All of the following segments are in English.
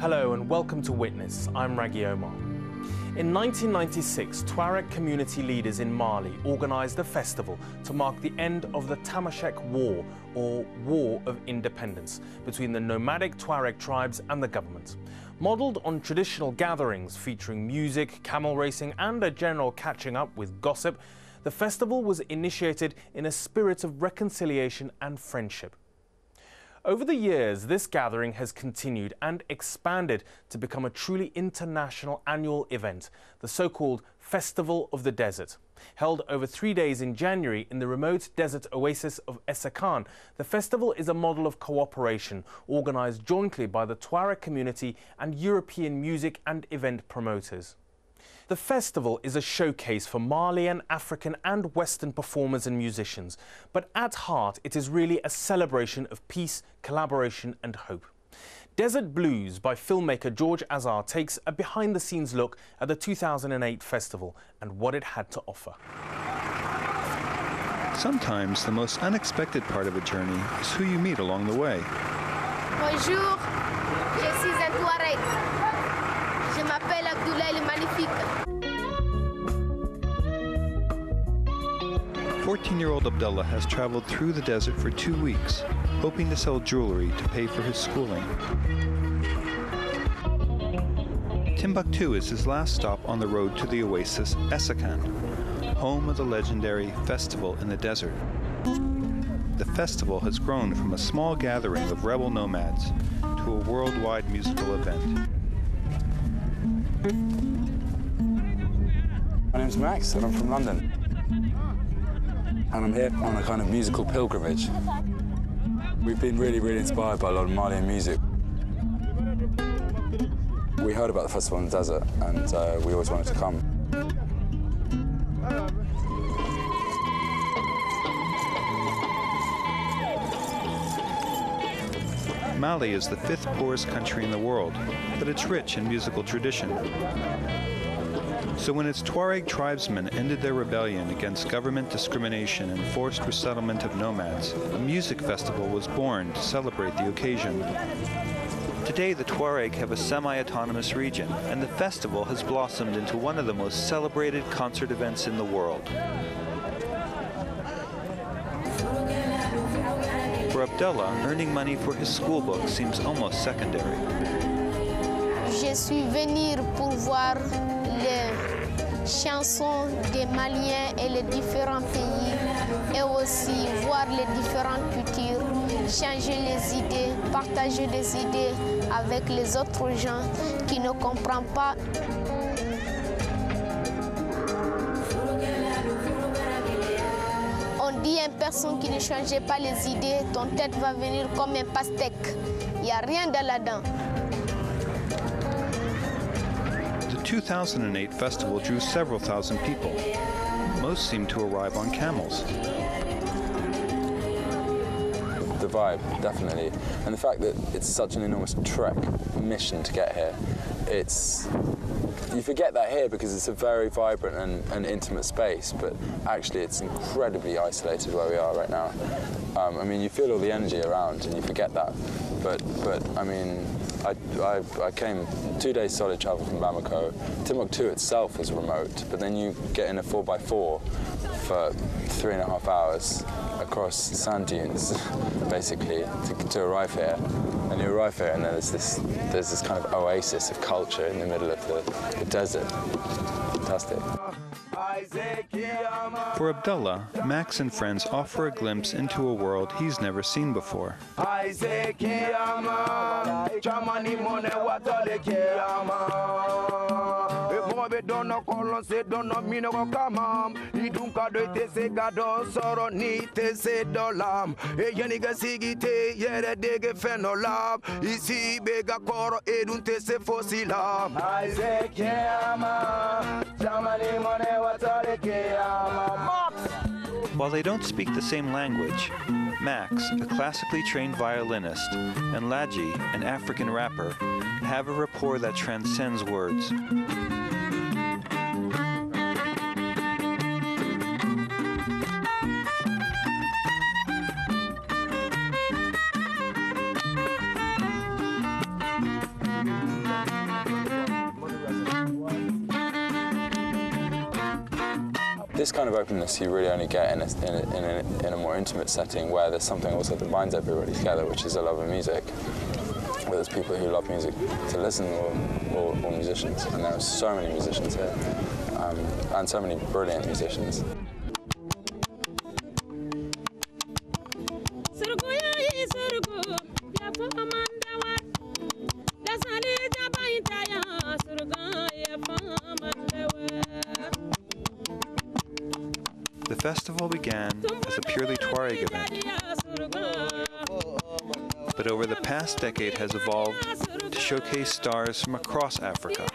Hello and welcome to Witness. I'm Raggy Omar. In 1996, Tuareg community leaders in Mali organised a festival to mark the end of the Tamashek War, or War of Independence, between the nomadic Tuareg tribes and the government. Modelled on traditional gatherings featuring music, camel racing and a general catching up with gossip, the festival was initiated in a spirit of reconciliation and friendship. Over the years, this gathering has continued and expanded to become a truly international annual event, the so-called Festival of the Desert. Held over 3 days in January in the remote desert oasis of Essakan, the festival is a model of cooperation organised jointly by the Tuareg community and European music and event promoters. The festival is a showcase for Malian, African and Western performers and musicians, but at heart it is really a celebration of peace, collaboration and hope. Desert Blues by filmmaker George Azar takes a behind-the-scenes look at the 2008 festival and what it had to offer. Sometimes the most unexpected part of a journey is who you meet along the way. Bonjour, je suis un Tuareg. Je m'appelle Abdoulaye le Magnifique. 14-year-old Abdullah has traveled through the desert for 2 weeks, hoping to sell jewelry to pay for his schooling. Timbuktu is his last stop on the road to the oasis Essakan, home of the legendary Festival in the Desert. The festival has grown from a small gathering of rebel nomads to a worldwide musical event. My name's Max and I'm from London. And I'm here on a kind of musical pilgrimage. We've been really inspired by a lot of Malian music. We heard about the festival in the desert and we always wanted to come. Mali is the 5th poorest country in the world, but it's rich in musical tradition. So when its Tuareg tribesmen ended their rebellion against government discrimination and forced resettlement of nomads, a music festival was born to celebrate the occasion. Today the Tuareg have a semi-autonomous region, and the festival has blossomed into one of the most celebrated concert events in the world. For Abdullah, earning money for his school book seems almost secondary. Je suis venu pour voir les chansons des Maliens et les différents pays et aussi voir les différentes cultures, changer les idées, partager des idées avec les autres gens qui ne comprennent pas. On dit à une personne qui ne changeait pas les idées, ton tête va venir comme un pastèque. Il n'y a rien de là-dedans. The 2008 festival drew several thousand people. Most seemed to arrive on camels. The vibe, definitely. And the fact that it's such an enormous trek mission to get here, you forget that here because it's a very vibrant and intimate space, but actually it's incredibly isolated where we are right now. I mean, you feel all the energy around and you forget that, but I mean, I came 2 days solid travel from Bamako. Timbuktu itself is remote, but then you get in a 4x4 for 3.5 hours across sand dunes, basically, to arrive here. And you arrive here and then there's this kind of oasis of culture in the middle of the desert. Fantastic. For Abdullah, Max and friends offer a glimpse into a world he's never seen before. While they don't speak the same language, Max, a classically trained violinist, and Laji, an African rapper, have a rapport that transcends words. This kind of openness you really only get in a more intimate setting where there's something also that binds everybody together, which is a love of music. Where there's people who love music to listen or musicians, and there are so many musicians here, and so many brilliant musicians. The festival began as a purely Tuareg event, but over the past decade has evolved to showcase stars from across Africa.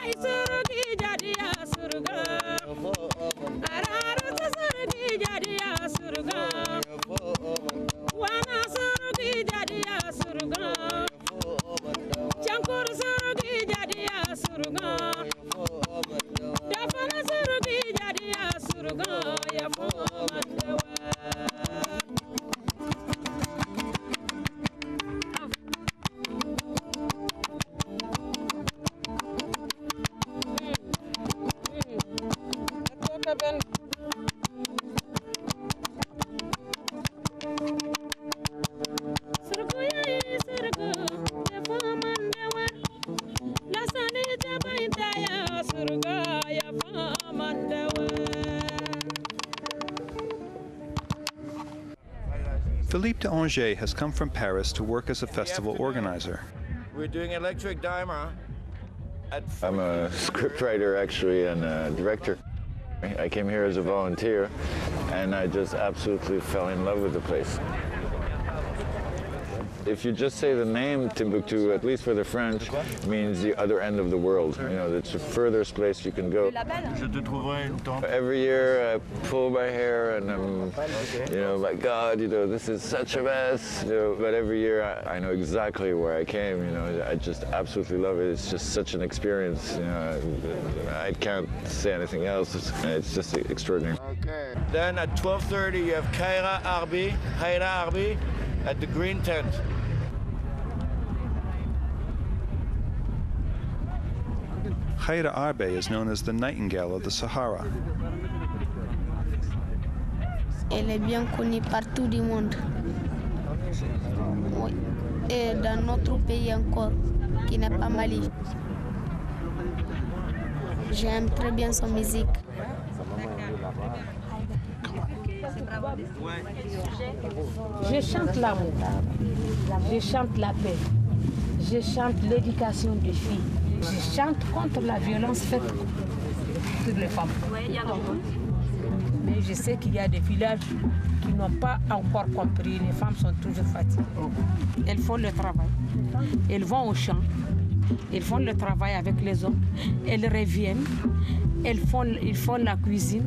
Philippe de Angers has come from Paris to work as a festival organizer. We're doing Electric Dimer. I'm a scriptwriter actually and a director. I came here as a volunteer and I just absolutely fell in love with the place. If you just say the name Timbuktu, at least for the French, means the other end of the world. You know, it's the furthest place you can go. Every year I pull my hair and I'm, you know, my God, you know, this is such a mess. You know, but every year I know exactly where I came. You know, I just absolutely love it. It's just such an experience. You know, I can't say anything else. It's just extraordinary. Okay. Then at 12:30 you have Haïra Arbi at the green tent. Haïra Arbe is known as the Nightingale of the Sahara. Elle est bien connue partout du monde. Oui. Et dans notre pays encore, qui n'est pas Mali. J'aime très bien son musique. Je chante l'amour, je chante la paix, je chante l'éducation des filles, je chante contre la violence faite sur les femmes. Mais je sais qu'il y a des villages qui n'ont pas encore compris, les femmes sont toujours fatiguées. Elles font le travail, elles vont au champ, elles font le travail avec les hommes, elles reviennent, ils font la cuisine,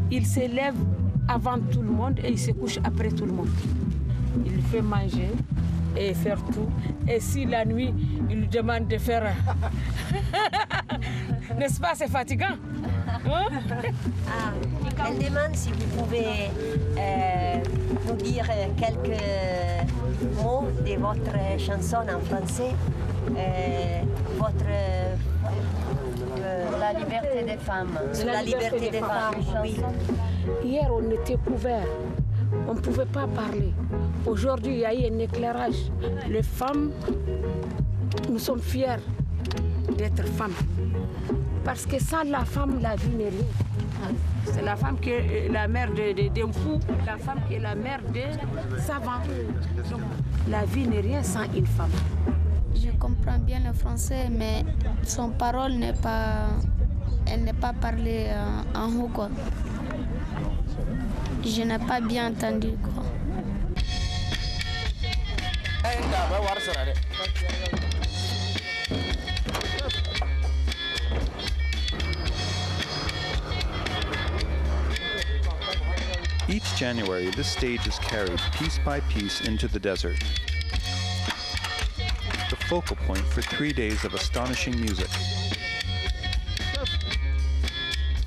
ils se lèvent avant tout le monde et il se couche après tout le monde. Il fait manger et faire tout. Et si la nuit, il lui demande de faire... N'est-ce pas, c'est fatigant? Hein? Elle demande si vous pouvez nous dire quelques mots de votre chanson en français. La liberté des femmes. La liberté des femmes, oui. Hier, on était couverts. On ne pouvait pas parler. Aujourd'hui, il y a eu un éclairage. Les femmes, nous sommes fiers d'être femmes. Parce que sans la femme, la vie n'est rien. C'est la femme qui est la mère d'un fou, la femme qui est la mère des savants. Donc, la vie n'est rien sans une femme. Je comprends bien le français, mais son parole n'est pas... Elle n'est pas parlée en haut, quoi. Je n'ai pas bien entendu, quoi. Each January, this stage is carried piece by piece into the desert. The focal point for 3 days of astonishing music.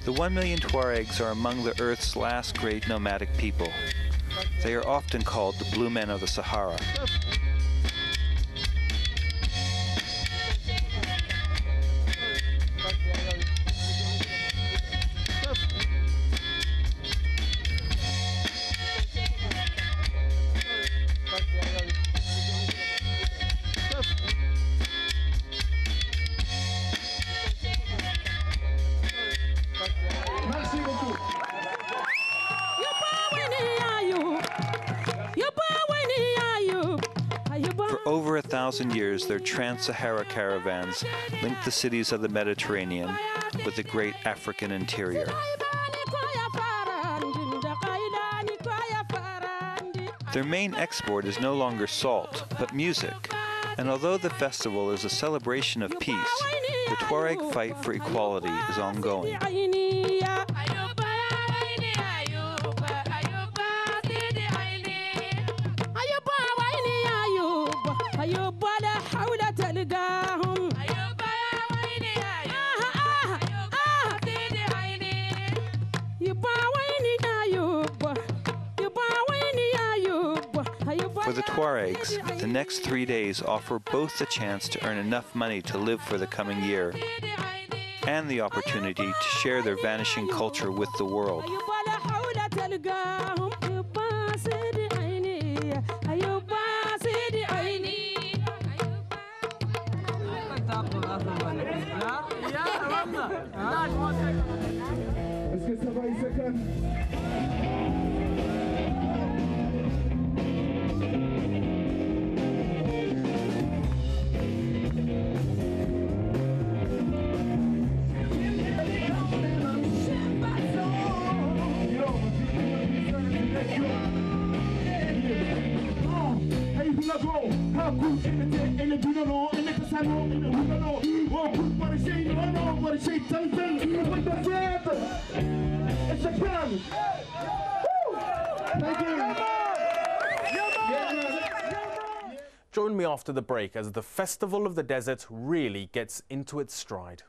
The 1 million Tuaregs are among the Earth's last great nomadic people. They are often called the Blue Men of the Sahara. 2,000 years, their trans-Sahara caravans link the cities of the Mediterranean with the great African interior. Their main export is no longer salt, but music. And although the festival is a celebration of peace, the Tuareg fight for equality is ongoing. For the Tuaregs, the next 3 days offer both the chance to earn enough money to live for the coming year and the opportunity to share their vanishing culture with the world. Join me after the break as the Festival of the Desert really gets into its stride.